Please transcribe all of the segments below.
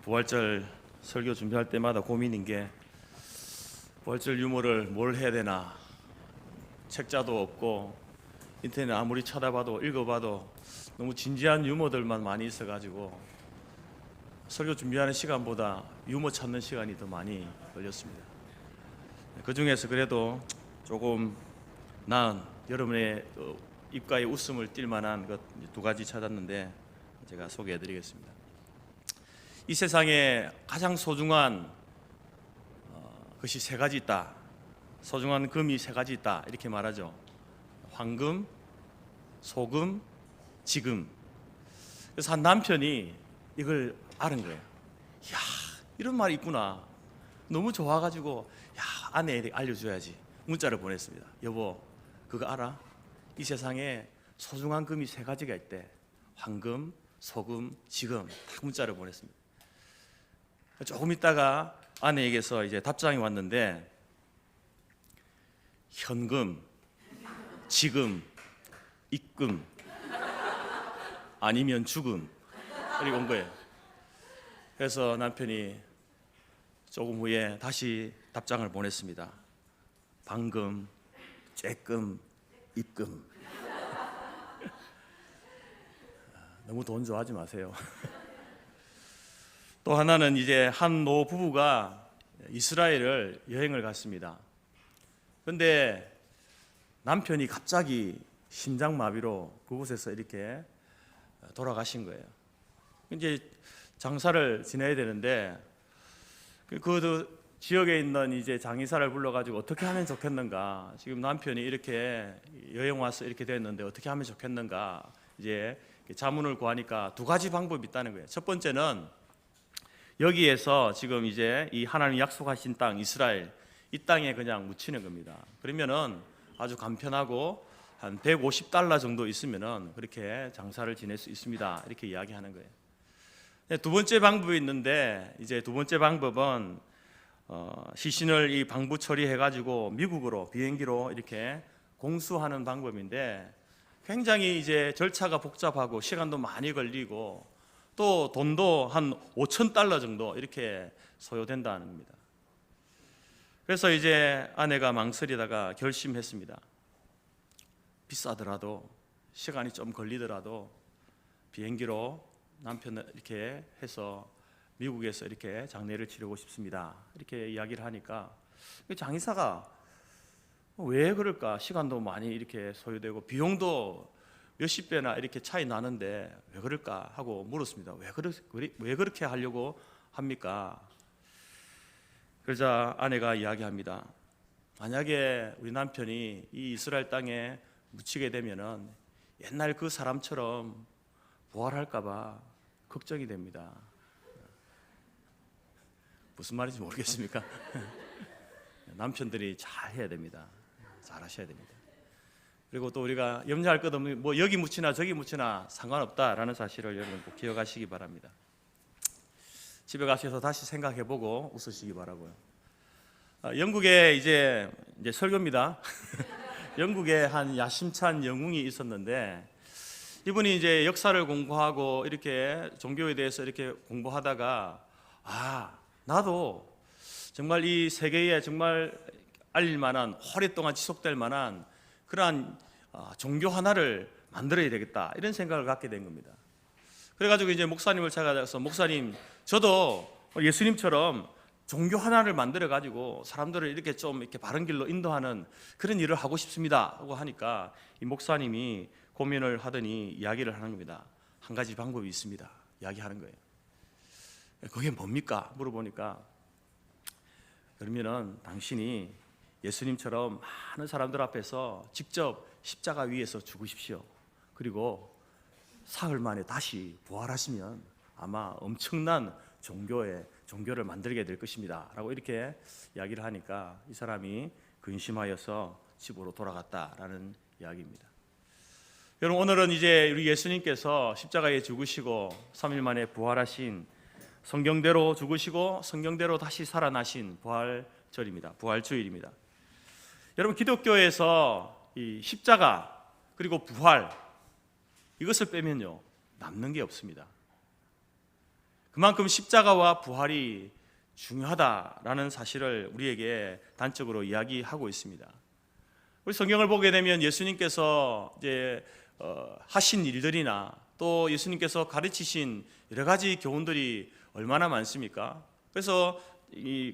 부활절 설교 준비할 때마다 고민인 게 부활절 유머를 뭘 해야 되나. 책자도 없고 인터넷 아무리 찾아봐도 읽어봐도 너무 진지한 유머들만 많이 있어가지고 설교 준비하는 시간보다 유머 찾는 시간이 더 많이 걸렸습니다. 그 중에서 그래도 조금 나은 여러분의 입가에 웃음을 띌 만한 것 두 가지 찾았는데 제가 소개해드리겠습니다. 이 세상에 가장 소중한 것이 세 가지 있다. 소중한 금이 세 가지 있다. 이렇게 말하죠. 황금, 소금, 지금. 그래서 한 남편이 이걸 알은 거예요. 이야, 이런 말이 있구나. 너무 좋아가지고 아내에게 알려줘야지. 문자를 보냈습니다. 여보, 그거 알아? 이 세상에 소중한 금이 세 가지가 있대. 황금, 소금, 지금. 딱 문자를 보냈습니다. 조금 있다가 아내에게서 이제 답장이 왔는데 현금, 지금, 입금, 아니면 죽음 이렇게 온 거예요. 그래서 남편이 조금 후에 다시 답장을 보냈습니다. 방금, 쬐끔, 입금. 너무 돈 좋아하지 마세요. 또 하나는 이제 한 노 부부가 이스라엘을 여행을 갔습니다. 그런데 남편이 갑자기 심장마비로 그곳에서 이렇게 돌아가신 거예요. 이제 장사를 지내야 되는데 그 지역에 있는 이제 장의사를 불러가지고 어떻게 하면 좋겠는가. 지금 남편이 이렇게 여행 와서 이렇게 됐는데 어떻게 하면 좋겠는가. 이제 자문을 구하니까 두 가지 방법이 있다는 거예요. 첫 번째는 여기에서 지금 이제 이 하나님 약속하신 땅 이스라엘 이 땅에 그냥 묻히는 겁니다. 그러면은 아주 간편하고 한 150달러 정도 있으면은 그렇게 장사를 지낼 수 있습니다. 이렇게 이야기하는 거예요. 두 번째 방법이 있는데 이제 두 번째 방법은 시신을 이 방부 처리해가지고 미국으로 비행기로 이렇게 공수하는 방법인데 굉장히 이제 절차가 복잡하고 시간도 많이 걸리고 또 돈도 한 5,000달러 정도 이렇게 소요된다는 겁니다. 그래서 이제 아내가 망설이다가 결심했습니다. 비싸더라도 시간이 좀 걸리더라도 비행기로 남편을 이렇게 해서 미국에서 이렇게 장례를 치르고 싶습니다. 이렇게 이야기를 하니까 장의사가 왜 그럴까? 시간도 많이 이렇게 소요되고 비용도 몇십 배나 이렇게 차이 나는데 왜 그럴까 하고 물었습니다. 왜 그렇게 하려고 합니까? 그러자 아내가 이야기합니다. 만약에 우리 남편이 이 이스라엘 땅에 묻히게 되면은 옛날 그 사람처럼 부활할까 봐 걱정이 됩니다. 무슨 말인지 모르겠습니까? 남편들이 잘 해야 됩니다. 잘 하셔야 됩니다. 그리고 또 우리가 염려할 것 없는 뭐 여기 묻히나 저기 묻히나 상관없다라는 사실을 여러분 꼭 기억하시기 바랍니다. 집에 가셔서 다시 생각해보고 웃으시기 바라고요. 영국에 이제 설교입니다. 영국에 한 야심찬 영웅이 있었는데 이분이 이제 역사를 공부하고 이렇게 종교에 대해서 이렇게 공부하다가 나도 정말 이 세계에 정말 알릴 만한 오랫동안 지속될 만한 그러한 종교 하나를 만들어야 되겠다 이런 생각을 갖게 된 겁니다. 그래가지고 이제 목사님을 찾아가서 목사님 저도 예수님처럼 종교 하나를 만들어 가지고 사람들을 이렇게 좀 이렇게 바른 길로 인도하는 그런 일을 하고 싶습니다 하고 하니까 이 목사님이 고민을 하더니 이야기를 하는 겁니다. 한 가지 방법이 있습니다. 이야기하는 거예요. 그게 뭡니까? 물어보니까 그러면은 당신이 예수님처럼 많은 사람들 앞에서 직접 십자가 위에서 죽으십시오. 그리고 사흘 만에 다시 부활하시면 아마 엄청난 종교를 만들게 될 것입니다 라고 이렇게 이야기를 하니까 이 사람이 근심하여서 집으로 돌아갔다라는 이야기입니다. 여러분 오늘은 이제 우리 예수님께서 십자가에 죽으시고 3일 만에 부활하신 성경대로 죽으시고 성경대로 다시 살아나신 부활절입니다. 부활주일입니다. 여러분 기독교에서 이 십자가 그리고 부활 이것을 빼면요 남는 게 없습니다. 그만큼 십자가와 부활이 중요하다라는 사실을 우리에게 단적으로 이야기하고 있습니다. 우리 성경을 보게 되면 예수님께서 이제 하신 일들이나 또 예수님께서 가르치신 여러 가지 교훈들이 얼마나 많습니까? 그래서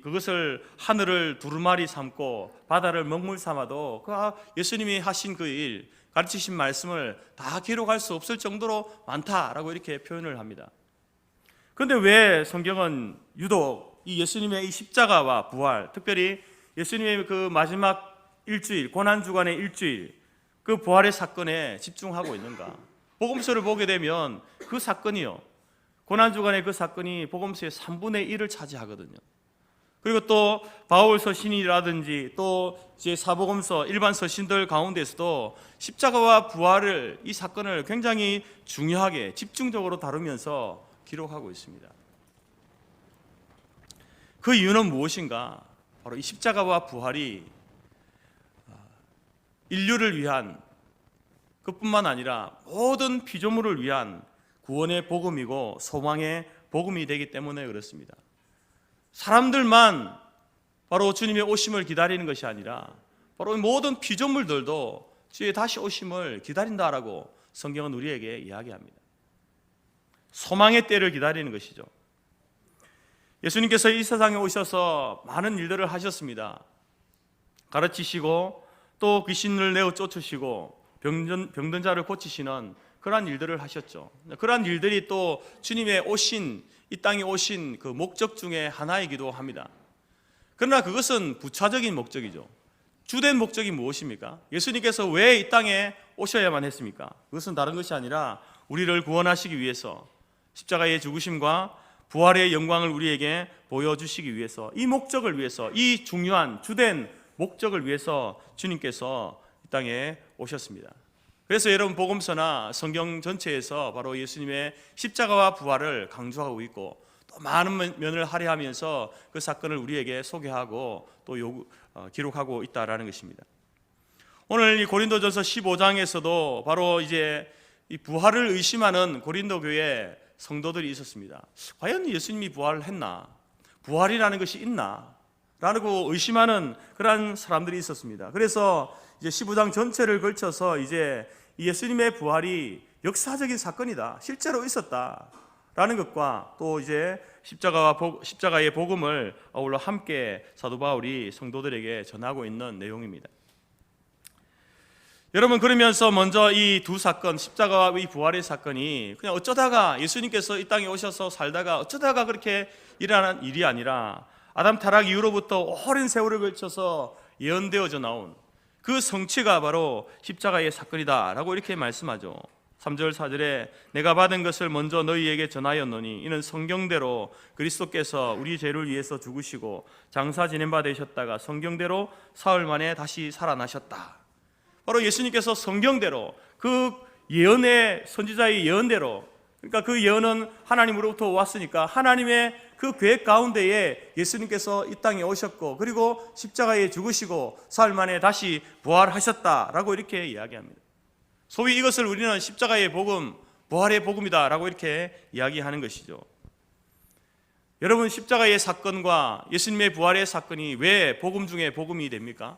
그것을 하늘을 두루마리 삼고 바다를 먹물 삼아도 예수님이 하신 그 일, 가르치신 말씀을 다 기록할 수 없을 정도로 많다라고 이렇게 표현을 합니다. 그런데 왜 성경은 유독 이 예수님의 이 십자가와 부활, 특별히 예수님의 그 마지막 일주일, 고난주간의 일주일, 그 부활의 사건에 집중하고 있는가? 복음서를 보게 되면 그 사건이요, 고난주간의 그 사건이 복음서의 3분의 1을 차지하거든요. 그리고 또 바울 서신이라든지 또 이제 사복음서 일반 서신들 가운데서도 십자가와 부활을, 이 사건을 굉장히 중요하게 집중적으로 다루면서 기록하고 있습니다. 그 이유는 무엇인가? 바로 이 십자가와 부활이 인류를 위한, 그뿐만 아니라 모든 피조물을 위한 구원의 복음이고 소망의 복음이 되기 때문에 그렇습니다. 사람들만 바로 주님의 오심을 기다리는 것이 아니라 바로 모든 피조물들도 주의 다시 오심을 기다린다라고 성경은 우리에게 이야기합니다. 소망의 때를 기다리는 것이죠. 예수님께서 이 세상에 오셔서 많은 일들을 하셨습니다. 가르치시고 또 귀신을 내어 쫓으시고 병든 자를 고치시는 그러한 일들을 하셨죠. 그러한 일들이 또 주님의 오신, 이 땅에 오신 그 목적 중에 하나이기도 합니다. 그러나 그것은 부차적인 목적이죠. 주된 목적이 무엇입니까? 예수님께서 왜 이 땅에 오셔야만 했습니까? 그것은 다른 것이 아니라 우리를 구원하시기 위해서, 십자가의 죽으심과 부활의 영광을 우리에게 보여주시기 위해서, 이 목적을 위해서, 이 중요한 주된 목적을 위해서 주님께서 이 땅에 오셨습니다. 그래서 여러분 복음서나 성경 전체에서 바로 예수님의 십자가와 부활을 강조하고 있고 또 많은 면을 할애하면서 그 사건을 우리에게 소개하고 또 기록하고 있다라는 것입니다. 오늘 이 고린도전서 15장에서도 바로 이제 이 부활을 의심하는 고린도 교회 성도들이 있었습니다. 과연 예수님이 부활을 했나? 부활이라는 것이 있나? 라고 의심하는 그런 사람들이 있었습니다. 그래서 이제 15장 전체를 걸쳐서 이제 예수님의 부활이 역사적인 사건이다, 실제로 있었다라는 것과 또 이제 십자가의 복음을 아울러 함께 사도 바울이 성도들에게 전하고 있는 내용입니다. 여러분, 그러면서 먼저 이 두 사건, 십자가와 이 부활의 사건이 그냥 어쩌다가 예수님께서 이 땅에 오셔서 살다가 어쩌다가 그렇게 일어난 일이 아니라 아담 타락 이후로부터 오랜 세월을 걸쳐서 예언되어져 나온 그 성취가 바로 십자가의 사건이다 라고 이렇게 말씀하죠. 3절 4절에 내가 받은 것을 먼저 너희에게 전하였노니 이는 성경대로 그리스도께서 우리 죄를 위해서 죽으시고 장사 지낸 바 되셨다가 성경대로 사흘 만에 다시 살아나셨다. 바로 예수님께서 성경대로 그 예언의, 선지자의 예언대로, 그러니까 그 예언은 하나님으로부터 왔으니까 하나님의 그 계획 가운데에 예수님께서 이 땅에 오셨고 그리고 십자가에 죽으시고 사흘 만에 다시 부활하셨다라고 이렇게 이야기합니다. 소위 이것을 우리는 십자가의 복음, 부활의 복음이다라고 이렇게 이야기하는 것이죠. 여러분, 십자가의 사건과 예수님의 부활의 사건이 왜 복음 중에 복음이 됩니까?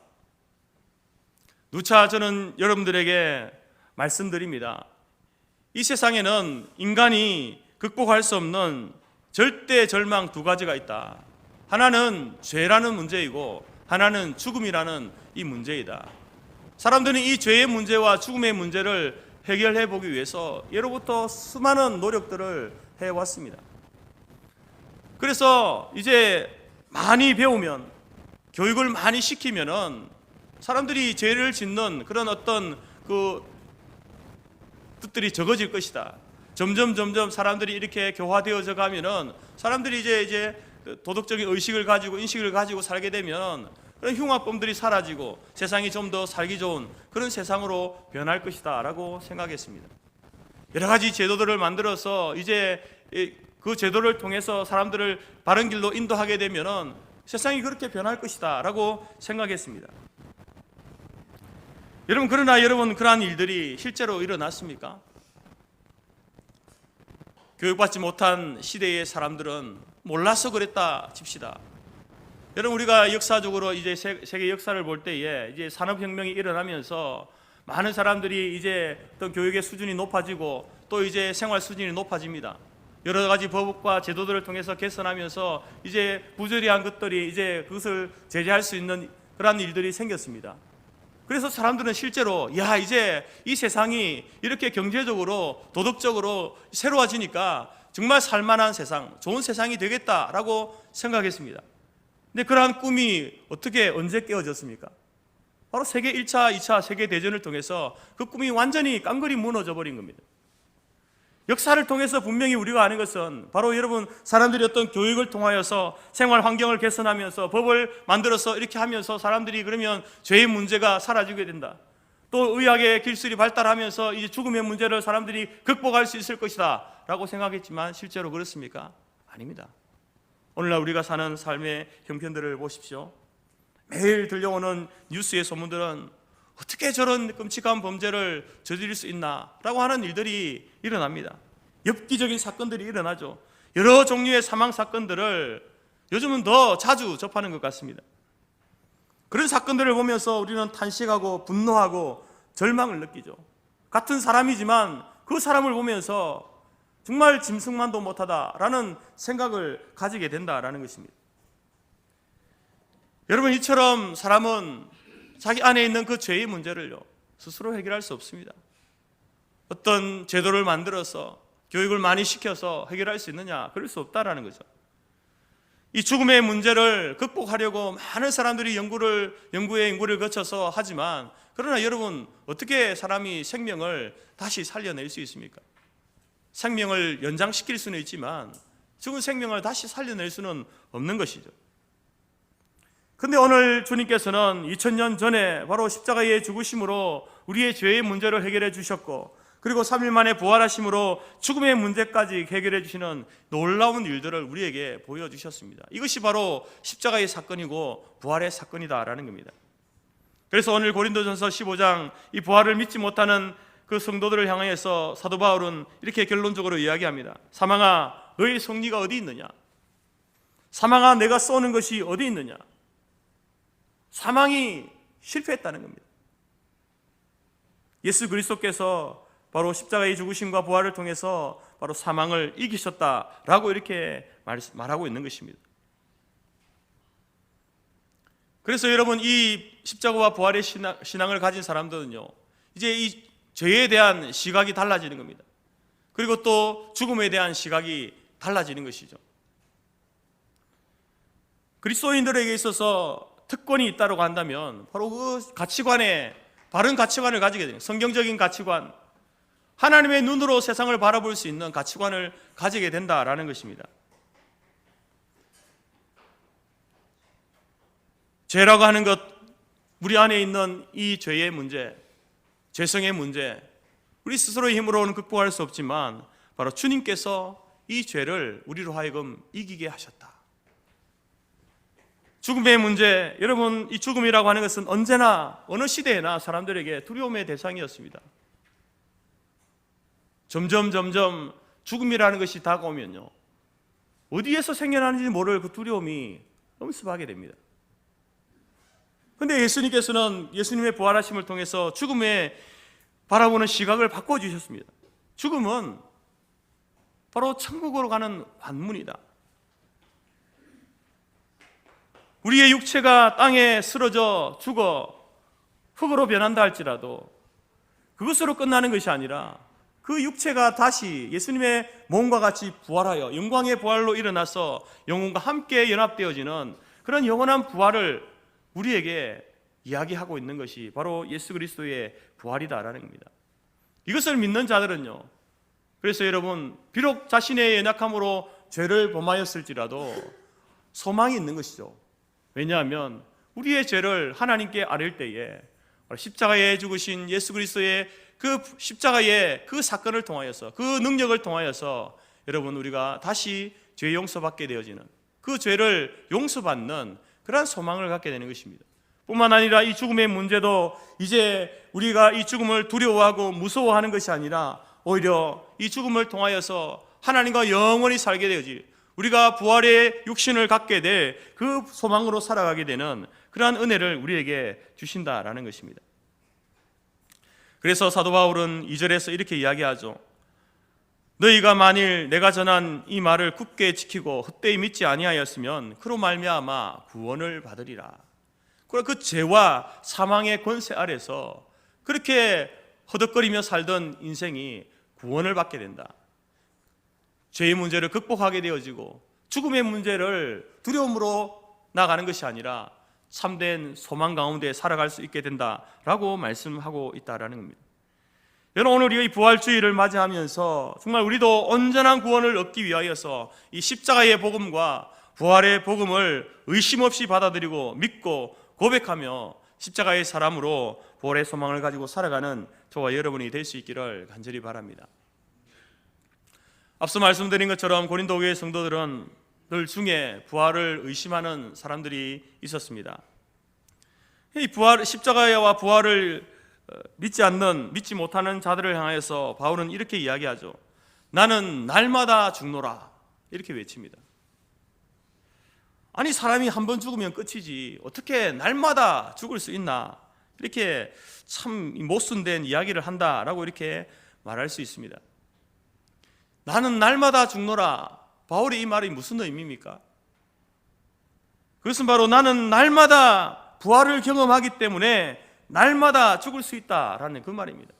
누차 저는 여러분들에게 말씀드립니다. 이 세상에는 인간이 극복할 수 없는 절대 절망 두 가지가 있다. 하나는 죄라는 문제이고 하나는 죽음이라는 이 문제이다. 사람들은 이 죄의 문제와 죽음의 문제를 해결해 보기 위해서 예로부터 수많은 노력들을 해왔습니다. 그래서 이제 많이 배우면, 교육을 많이 시키면은 사람들이 죄를 짓는 그런 어떤 그 뜻들이 적어질 것이다. 점점 사람들이 이렇게 교화되어져 가면은 사람들이 이제 도덕적인 의식을 가지고 인식을 가지고 살게 되면 그런 흉악범들이 사라지고 세상이 좀 더 살기 좋은 그런 세상으로 변할 것이다 라고 생각했습니다. 여러 가지 제도들을 만들어서 이제 그 제도를 통해서 사람들을 바른 길로 인도하게 되면은 세상이 그렇게 변할 것이다 라고 생각했습니다. 여러분, 그러나 여러분, 그러한 일들이 실제로 일어났습니까? 교육받지 못한 시대의 사람들은 몰라서 그랬다 칩시다. 여러분, 우리가 역사적으로 이제 세계 역사를 볼 때에 이제 산업혁명이 일어나면서 많은 사람들이 이제 어떤 교육의 수준이 높아지고 또 이제 생활 수준이 높아집니다. 여러 가지 법과 제도들을 통해서 개선하면서 이제 부조리한 것들이 이제 그것을 제재할 수 있는 그런 일들이 생겼습니다. 그래서 사람들은 실제로 이제 이 세상이 이렇게 경제적으로 도덕적으로 새로워지니까 정말 살만한 세상, 좋은 세상이 되겠다라고 생각했습니다. 근데 그러한 꿈이 언제 깨어졌습니까? 바로 세계 1차, 2차 세계대전을 통해서 그 꿈이 완전히 깡그리 무너져 버린 겁니다. 역사를 통해서 분명히 우리가 아는 것은 바로 여러분, 사람들이 어떤 교육을 통하여서 생활 환경을 개선하면서 법을 만들어서 이렇게 하면서 사람들이 그러면 죄의 문제가 사라지게 된다. 또 의학의 기술이 발달하면서 이제 죽음의 문제를 사람들이 극복할 수 있을 것이다 라고 생각했지만 실제로 그렇습니까? 아닙니다. 오늘날 우리가 사는 삶의 형편들을 보십시오. 매일 들려오는 뉴스의 소문들은 어떻게 저런 끔찍한 범죄를 저지를 수 있나 라고 하는 일들이 일어납니다. 엽기적인 사건들이 일어나죠. 여러 종류의 사망 사건들을 요즘은 더 자주 접하는 것 같습니다. 그런 사건들을 보면서 우리는 탄식하고 분노하고 절망을 느끼죠. 같은 사람이지만 그 사람을 보면서 정말 짐승만도 못하다라는 생각을 가지게 된다라는 것입니다. 여러분, 이처럼 사람은 자기 안에 있는 그 죄의 문제를요 스스로 해결할 수 없습니다. 어떤 제도를 만들어서 교육을 많이 시켜서 해결할 수 있느냐? 그럴 수 없다라는 거죠. 이 죽음의 문제를 극복하려고 많은 사람들이 연구를 거쳐서 하지만, 그러나 여러분, 어떻게 사람이 생명을 다시 살려낼 수 있습니까? 생명을 연장시킬 수는 있지만 죽은 생명을 다시 살려낼 수는 없는 것이죠. 그런데 오늘 주님께서는 2000년 전에 바로 십자가의 죽으심으로 우리의 죄의 문제를 해결해 주셨고, 그리고 3일 만에 부활하심으로 죽음의 문제까지 해결해 주시는 놀라운 일들을 우리에게 보여주셨습니다. 이것이 바로 십자가의 사건이고 부활의 사건이다라는 겁니다. 그래서 오늘 고린도전서 15장 이 부활을 믿지 못하는 그 성도들을 향해서 사도 바울은 이렇게 결론적으로 이야기합니다. 사망아, 너의 승리가 어디 있느냐? 사망아, 내가 쏘는 것이 어디 있느냐? 사망이 실패했다는 겁니다. 예수 그리스도께서 바로 십자가의 죽으심과 부활을 통해서 바로 사망을 이기셨다라고 이렇게 말하고 있는 것입니다. 그래서 여러분, 이 십자가와 부활의 신앙을 가진 사람들은요 이제 이 죄에 대한 시각이 달라지는 겁니다. 그리고 또 죽음에 대한 시각이 달라지는 것이죠. 그리스도인들에게 있어서 특권이 있다고 한다면 바로 그 가치관에, 바른 가치관을 가지게 돼요. 성경적인 가치관, 하나님의 눈으로 세상을 바라볼 수 있는 가치관을 가지게 된다라는 것입니다. 죄라고 하는 것, 우리 안에 있는 이 죄의 문제, 죄성의 문제, 우리 스스로의 힘으로는 극복할 수 없지만 바로 주님께서 이 죄를 우리로 하여금 이기게 하셨다. 죽음의 문제, 여러분, 이 죽음이라고 하는 것은 언제나 어느 시대에나 사람들에게 두려움의 대상이었습니다. 점점 죽음이라는 것이 다가오면요 어디에서 생겨나는지 모를 그 두려움이 엄습하게 됩니다. 그런데 예수님께서는 예수님의 부활하심을 통해서 죽음에 바라보는 시각을 바꿔주셨습니다. 죽음은 바로 천국으로 가는 관문이다. 우리의 육체가 땅에 쓰러져 죽어 흙으로 변한다 할지라도 그것으로 끝나는 것이 아니라 그 육체가 다시 예수님의 몸과 같이 부활하여 영광의 부활로 일어나서 영혼과 함께 연합되어지는 그런 영원한 부활을 우리에게 이야기하고 있는 것이 바로 예수 그리스도의 부활이다라는 겁니다. 이것을 믿는 자들은요, 그래서 여러분, 비록 자신의 연약함으로 죄를 범하였을지라도 소망이 있는 것이죠. 왜냐하면 우리의 죄를 하나님께 아뢰을 때에 십자가에 죽으신 예수 그리스도의 그 십자가의 그 사건을 통하여서, 그 능력을 통하여서 여러분, 우리가 다시 죄 용서받게 되어지는, 그 죄를 용서받는 그러한 소망을 갖게 되는 것입니다. 뿐만 아니라 이 죽음의 문제도 이제 우리가 이 죽음을 두려워하고 무서워하는 것이 아니라 오히려 이 죽음을 통하여서 하나님과 영원히 살게 되어지, 우리가 부활의 육신을 갖게 될 그 소망으로 살아가게 되는 그러한 은혜를 우리에게 주신다라는 것입니다. 그래서 사도 바울은 2절에서 이렇게 이야기하죠. 너희가 만일 내가 전한 이 말을 굳게 지키고 헛되이 믿지 아니하였으면 그로 말미암아 구원을 받으리라. 그 죄와 사망의 권세 아래서 그렇게 허덕거리며 살던 인생이 구원을 받게 된다. 죄의 문제를 극복하게 되어지고 죽음의 문제를 두려움으로 나가는 것이 아니라 참된 소망 가운데 살아갈 수 있게 된다라고 말씀하고 있다라는 겁니다. 여러분, 오늘 이 부활주의를 맞이하면서 정말 우리도 온전한 구원을 얻기 위하여서 이 십자가의 복음과 부활의 복음을 의심 없이 받아들이고 믿고 고백하며 십자가의 사람으로 부활의 소망을 가지고 살아가는 저와 여러분이 될 수 있기를 간절히 바랍니다. 앞서 말씀드린 것처럼 고린도 교회 성도들은 늘 중에 부활을 의심하는 사람들이 있었습니다. 이 십자가와 부활을 믿지 못하는 자들을 향해서 바울은 이렇게 이야기하죠. 나는 날마다 죽노라, 이렇게 외칩니다. 아니, 사람이 한 번 죽으면 끝이지 어떻게 날마다 죽을 수 있나, 이렇게 참 모순된 이야기를 한다라고 이렇게 말할 수 있습니다. 나는 날마다 죽노라, 바울의 이 말이 무슨 의미입니까? 그것은 바로 나는 날마다 부활을 경험하기 때문에 날마다 죽을 수 있다라는 그 말입니다.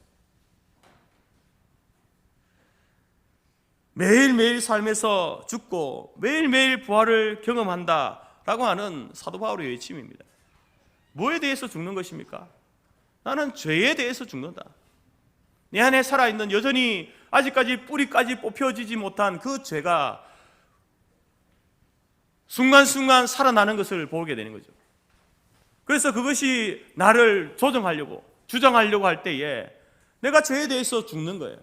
매일매일 삶에서 죽고 매일매일 부활을 경험한다라고 하는 사도 바울의 외침입니다. 뭐에 대해서 죽는 것입니까? 나는 죄에 대해서 죽는다. 내 안에 살아있는, 여전히 아직까지 뿌리까지 뽑혀지지 못한 그 죄가 순간순간 살아나는 것을 보게 되는 거죠. 그래서 그것이 나를 조정하려고, 주장하려고 할 때에 내가 죄에 대해서 죽는 거예요.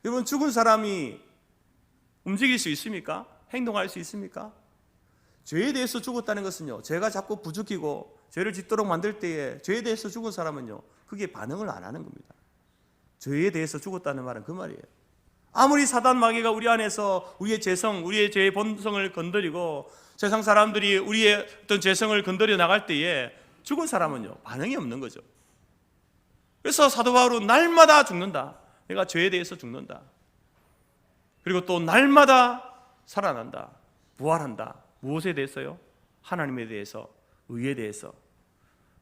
여러분, 죽은 사람이 움직일 수 있습니까? 행동할 수 있습니까? 죄에 대해서 죽었다는 것은요, 죄가 자꾸 부추기고 죄를 짓도록 만들 때에 죄에 대해서 죽은 사람은요, 그게 반응을 안 하는 겁니다. 죄에 대해서 죽었다는 말은 그 말이에요. 아무리 사단 마귀가 우리 안에서 우리의 죄성, 우리의 죄의 본성을 건드리고 세상 사람들이 우리의 어떤 죄성을 건드려 나갈 때에 죽은 사람은요, 반응이 없는 거죠. 그래서 사도 바울은 날마다 죽는다. 내가 죄에 대해서 죽는다. 그리고 또 날마다 살아난다. 부활한다. 무엇에 대해서요? 하나님에 대해서, 의에 대해서.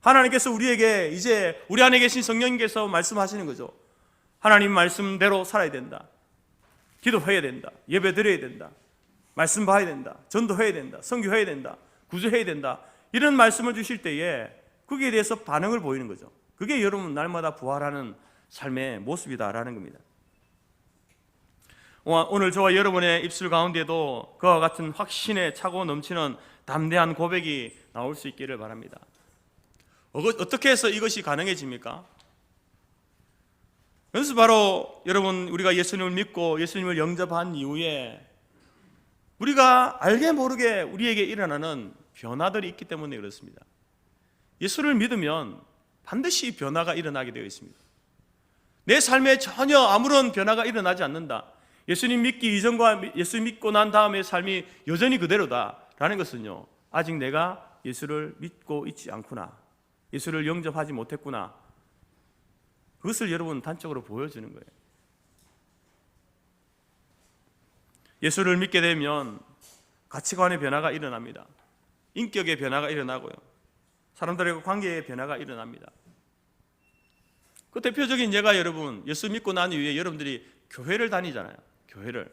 하나님께서 우리에게, 이제 우리 안에 계신 성령님께서 말씀하시는 거죠. 하나님 말씀대로 살아야 된다. 기도해야 된다. 예배 드려야 된다. 말씀 봐야 된다. 전도해야 된다. 선교해야 된다. 구조해야 된다. 이런 말씀을 주실 때에 거기에 대해서 반응을 보이는 거죠. 그게 여러분 날마다 부활하는 삶의 모습이다라는 겁니다. 오늘 저와 여러분의 입술 가운데도 그와 같은 확신에 차고 넘치는 담대한 고백이 나올 수 있기를 바랍니다. 어떻게 해서 이것이 가능해집니까? 그래서 바로 여러분, 우리가 예수님을 믿고 예수님을 영접한 이후에 우리가 알게 모르게 우리에게 일어나는 변화들이 있기 때문에 그렇습니다. 예수를 믿으면 반드시 변화가 일어나게 되어 있습니다. 내 삶에 전혀 아무런 변화가 일어나지 않는다. 예수님 믿기 이전과 예수 믿고 난 다음의 삶이 여전히 그대로다라는 것은요, 아직 내가 예수를 믿고 있지 않구나, 예수를 영접하지 못했구나, 그것을 여러분 단적으로 보여주는 거예요. 예수를 믿게 되면 가치관의 변화가 일어납니다. 인격의 변화가 일어나고요, 사람들과 관계의 변화가 일어납니다. 그 대표적인 예가 여러분, 예수 믿고 난 이후에 여러분들이 교회를 다니잖아요. 교회를,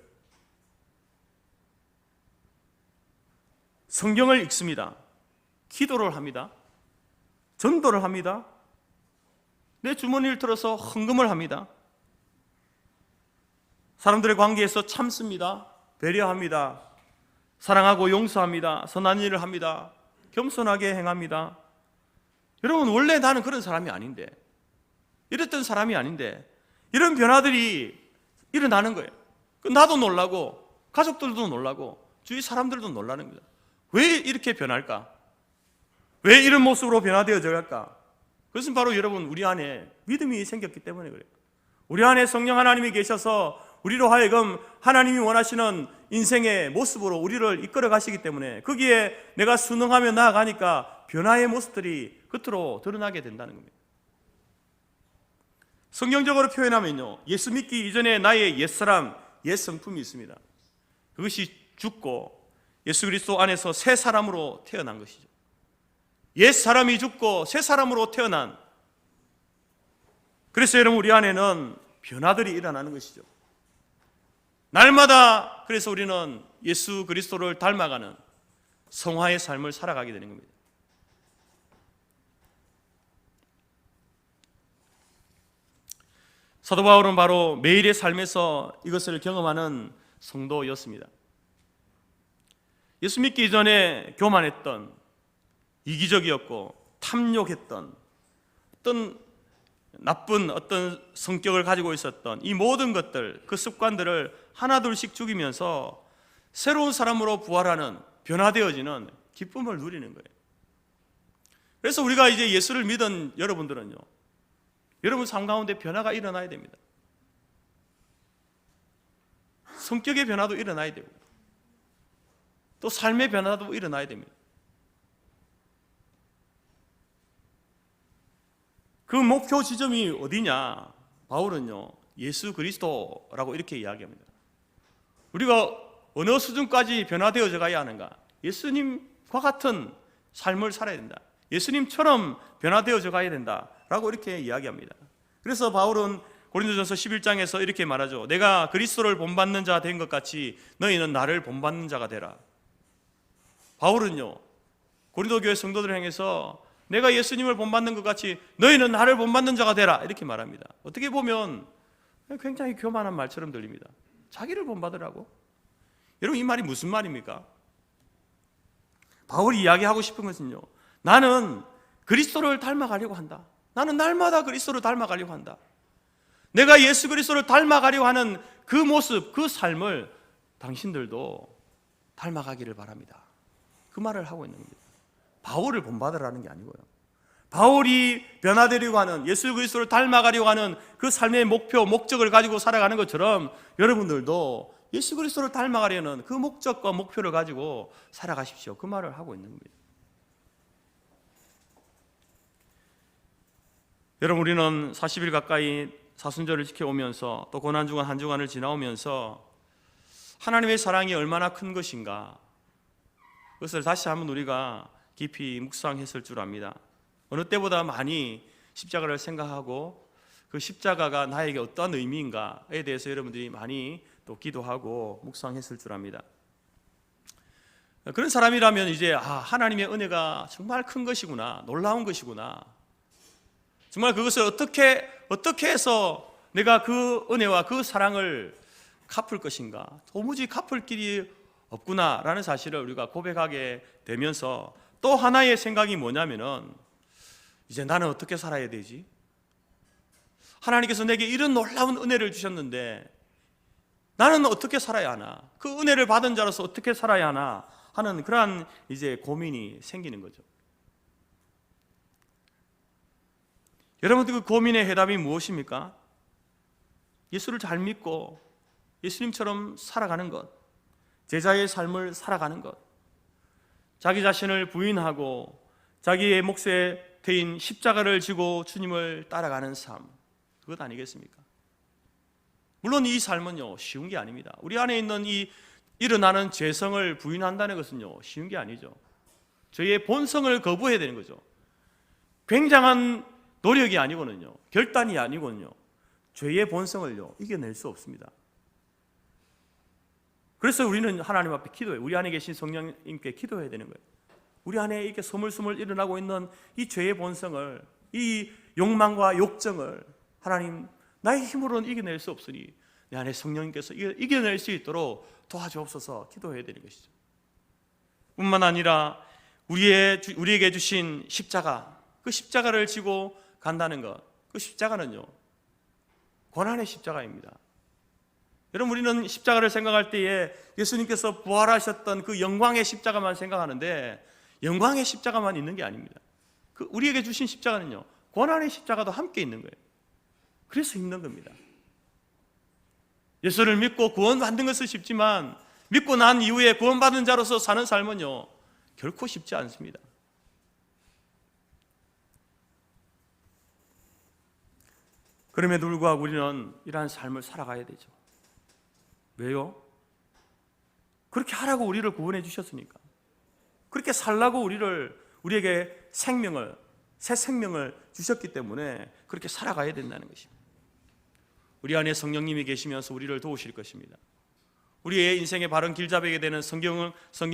성경을 읽습니다. 기도를 합니다. 전도를 합니다. 내 주머니를 틀어서 헌금을 합니다. 사람들의 관계에서 참습니다. 배려합니다. 사랑하고 용서합니다. 선한 일을 합니다. 겸손하게 행합니다. 여러분, 원래 나는 그런 사람이 아닌데, 이랬던 사람이 아닌데 이런 변화들이 일어나는 거예요. 나도 놀라고 가족들도 놀라고 주위 사람들도 놀라는 거예요. 왜 이렇게 변할까? 왜 이런 모습으로 변화되어져 갈까? 그것은 바로 여러분, 우리 안에 믿음이 생겼기 때문에 그래요. 우리 안에 성령 하나님이 계셔서 우리로 하여금 하나님이 원하시는 인생의 모습으로 우리를 이끌어 가시기 때문에 거기에 내가 순응하며 나아가니까 변화의 모습들이 겉으로 드러나게 된다는 겁니다. 성경적으로 표현하면요, 예수 믿기 이전에 나의 옛사람, 옛성품이 있습니다. 그것이 죽고 예수 그리스도 안에서 새 사람으로 태어난 것이죠. 옛사람이 죽고 새 사람으로 태어난, 그래서 여러분 우리 안에는 변화들이 일어나는 것이죠. 날마다 그래서 우리는 예수 그리스도를 닮아가는 성화의 삶을 살아가게 되는 겁니다. 사도 바울은 바로 매일의 삶에서 이것을 경험하는 성도였습니다. 예수 믿기 이전에 교만했던, 이기적이었고 탐욕했던, 어떤 나쁜 어떤 성격을 가지고 있었던 이 모든 것들, 그 습관들을 하나둘씩 죽이면서 새로운 사람으로 부활하는, 변화되어지는 기쁨을 누리는 거예요. 그래서 우리가 이제 예수를 믿은 여러분들은요, 여러분 삶 가운데 변화가 일어나야 됩니다. 성격의 변화도 일어나야 되고 또 삶의 변화도 일어나야 됩니다. 그 목표 지점이 어디냐? 바울은요, 예수 그리스도라고 이렇게 이야기합니다. 우리가 어느 수준까지 변화되어져 가야 하는가? 예수님과 같은 삶을 살아야 된다. 예수님처럼 변화되어져 가야 된다라고 이렇게 이야기합니다. 그래서 바울은 고린도전서 11장에서 이렇게 말하죠. 내가 그리스도를 본받는 자 된 것 같이 너희는 나를 본받는 자가 되라. 바울은요, 고린도 교회 성도들을 향해서 내가 예수님을 본받는 것 같이 너희는 나를 본받는 자가 되라 이렇게 말합니다. 어떻게 보면 굉장히 교만한 말처럼 들립니다. 자기를 본받으라고? 여러분 이 말이 무슨 말입니까? 바울이 이야기하고 싶은 것은요, 나는 그리스도를 닮아가려고 한다. 나는 날마다 그리스도를 닮아가려고 한다. 내가 예수 그리스도를 닮아가려고 하는 그 모습, 그 삶을 당신들도 닮아가기를 바랍니다. 그 말을 하고 있는 겁니다. 바울을 본받으라는 게 아니고요, 바울이 변화되려고 하는, 예수 그리스도를 닮아가려고 하는 그 삶의 목표, 목적을 가지고 살아가는 것처럼 여러분들도 예수 그리스도를 닮아가려는 그 목적과 목표를 가지고 살아가십시오. 그 말을 하고 있는 겁니다. 여러분 우리는 40일 가까이 사순절을 지켜오면서 또 고난주간 한 주간을 지나오면서 하나님의 사랑이 얼마나 큰 것인가, 그것을 다시 한번 우리가 깊이 묵상했을 줄 압니다. 어느 때보다 많이 십자가를 생각하고 그 십자가가 나에게 어떠한 의미인가에 대해서 여러분들이 많이 또 기도하고 묵상했을 줄 압니다. 그런 사람이라면 이제 하나님의 은혜가 정말 큰 것이구나, 놀라운 것이구나, 정말 그것을 어떻게 해서 내가 그 은혜와 그 사랑을 갚을 것인가, 도무지 갚을 길이 없구나라는 사실을 우리가 고백하게 되면서 또 하나의 생각이 뭐냐면은, 이제 나는 어떻게 살아야 되지? 하나님께서 내게 이런 놀라운 은혜를 주셨는데 나는 어떻게 살아야 하나? 그 은혜를 받은 자로서 어떻게 살아야 하나 하는 그러한 이제 고민이 생기는 거죠. 여러분들 그 고민의 해답이 무엇입니까? 예수를 잘 믿고 예수님처럼 살아가는 것, 제자의 삶을 살아가는 것, 자기 자신을 부인하고 자기의 몫의 대인 십자가를 지고 주님을 따라가는 삶, 그것 아니겠습니까? 물론 이 삶은요 쉬운 게 아닙니다. 우리 안에 있는 이 일어나는 죄성을 부인한다는 것은요 쉬운 게 아니죠. 저희의 본성을 거부해야 되는 거죠. 굉장한 노력이 아니고는요, 결단이 아니고는요, 죄의 본성을요 이겨낼 수 없습니다. 그래서 우리는 하나님 앞에 기도해요. 우리 안에 계신 성령님께 기도해야 되는 거예요. 우리 안에 이렇게 스물스물 일어나고 있는 이 죄의 본성을, 이 욕망과 욕정을 하나님, 나의 힘으로는 이겨낼 수 없으니 내 안에 성령님께서 이겨낼 수 있도록 도와주옵소서 기도해야 되는 것이죠. 뿐만 아니라 우리에게 주신 십자가, 그 십자가를 지고 간다는 것, 그 십자가는요 고난의 십자가입니다. 여러분 우리는 십자가를 생각할 때에 예수님께서 부활하셨던 그 영광의 십자가만 생각하는데 영광의 십자가만 있는 게 아닙니다. 그 우리에게 주신 십자가는요 고난의 십자가도 함께 있는 거예요. 그래서 힘든 겁니다. 예수를 믿고 구원받는 것은 쉽지만 믿고 난 이후에 구원받은 자로서 사는 삶은요, 결코 쉽지 않습니다. 그럼에도 불구하고 우리는 이러한 삶을 살아가야 되죠. 왜요? 그렇게 하라고 우리를 구원해 주셨으니까. 그렇게 살라고 우리에게 새 생명을 주셨기 때문에 그렇게 살아가야 된다는 것입니다. 우리 안에 성령님이 계시면서 우리를 도우실 것입니다. 우리의 인생의 바른 길잡이게 되는 성경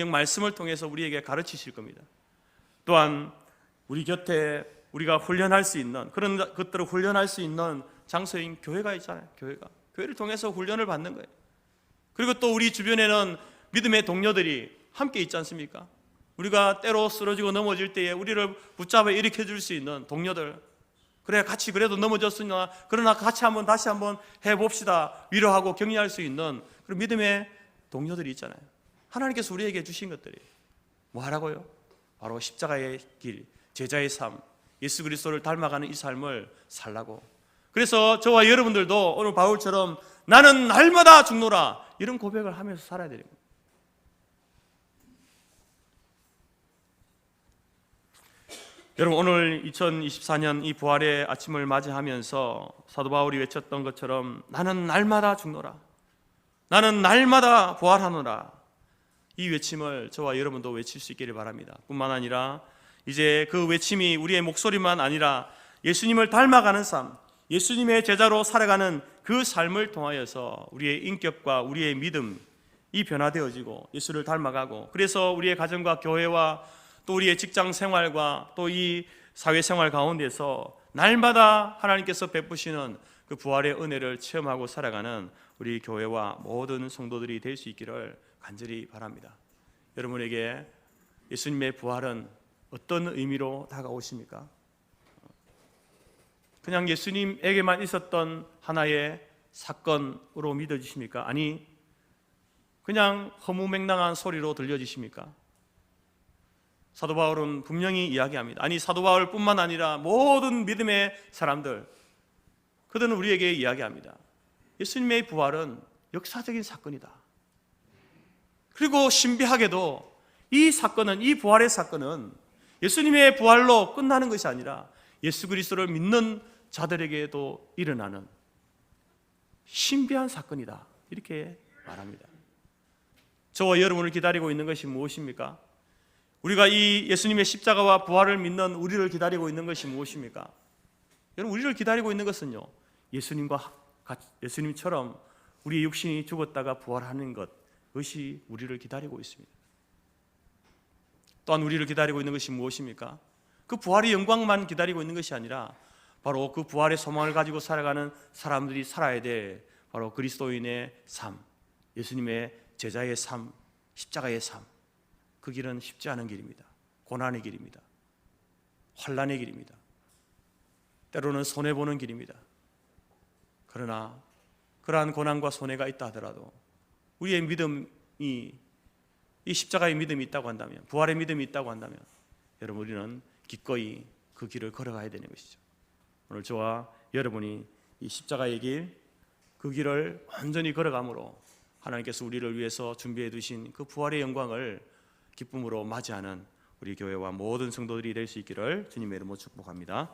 말씀을 통해서 우리에게 가르치실 겁니다. 또한 우리 곁에 우리가 훈련할 수 있는, 그런 것들을 훈련할 수 있는 장소인 교회가 있잖아요. 교회를 통해서 훈련을 받는 거예요. 그리고 또 우리 주변에는 믿음의 동료들이 함께 있지 않습니까? 우리가 때로 쓰러지고 넘어질 때에 우리를 붙잡아 일으켜 줄 수 있는 동료들, 그래 같이 그래도 넘어졌으나 그러나 같이 다시 한번 해봅시다, 위로하고 격려할 수 있는 그런 믿음의 동료들이 있잖아요. 하나님께서 우리에게 주신 것들이 뭐 하라고요? 바로 십자가의 길, 제자의 삶, 예수 그리스도를 닮아가는 이 삶을 살라고. 그래서 저와 여러분들도 오늘 바울처럼 나는 날마다 죽노라, 이런 고백을 하면서 살아야 됩니다. 여러분, 오늘 2024년 이 부활의 아침을 맞이하면서 사도 바울이 외쳤던 것처럼 나는 날마다 죽노라, 나는 날마다 부활하노라, 이 외침을 저와 여러분도 외칠 수 있기를 바랍니다. 뿐만 아니라 이제 그 외침이 우리의 목소리만 아니라 예수님을 닮아가는 삶, 예수님의 제자로 살아가는 그 삶을 통하여서 우리의 인격과 우리의 믿음이 변화되어지고 예수를 닮아가고, 그래서 우리의 가정과 교회와 또 우리의 직장 생활과 또 이 사회생활 가운데서 날마다 하나님께서 베푸시는 그 부활의 은혜를 체험하고 살아가는 우리 교회와 모든 성도들이 될 수 있기를 간절히 바랍니다. 여러분에게 예수님의 부활은 어떤 의미로 다가오십니까? 그냥 예수님에게만 있었던 하나의 사건으로 믿어지십니까? 아니, 그냥 허무맹랑한 소리로 들려지십니까? 사도 바울은 분명히 이야기합니다. 아니, 사도 바울뿐만 아니라 모든 믿음의 사람들, 그들은 우리에게 이야기합니다. 예수님의 부활은 역사적인 사건이다. 그리고 신비하게도 이 부활의 사건은 예수님의 부활로 끝나는 것이 아니라 예수 그리스도를 믿는 자들에게도 일어나는 신비한 사건이다, 이렇게 말합니다. 저와 여러분을 기다리고 있는 것이 무엇입니까? 우리가 이 예수님의 십자가와 부활을 믿는 우리를 기다리고 있는 것이 무엇입니까? 여러분, 우리를 기다리고 있는 것은요, 예수님처럼 우리의 육신이 죽었다가 부활하는 것, 그것이 우리를 기다리고 있습니다. 또한 우리를 기다리고 있는 것이 무엇입니까? 그 부활의 영광만 기다리고 있는 것이 아니라 바로 그 부활의 소망을 가지고 살아가는 사람들이 살아야 될 바로 그리스도인의 삶, 예수님의 제자의 삶, 십자가의 삶. 그 길은 쉽지 않은 길입니다. 고난의 길입니다. 환난의 길입니다. 때로는 손해보는 길입니다. 그러나 그러한 고난과 손해가 있다 하더라도 우리의 믿음이, 이 십자가의 믿음이 있다고 한다면, 부활의 믿음이 있다고 한다면, 여러분, 우리는 기꺼이 그 길을 걸어가야 되는 것이죠. 오늘 저와 여러분이 이 십자가의 길, 그 길을 완전히 걸어감으로 하나님께서 우리를 위해서 준비해 두신 그 부활의 영광을 기쁨으로 맞이하는 우리 교회와 모든 성도들이 될 수 있기를 주님의 이름으로 축복합니다.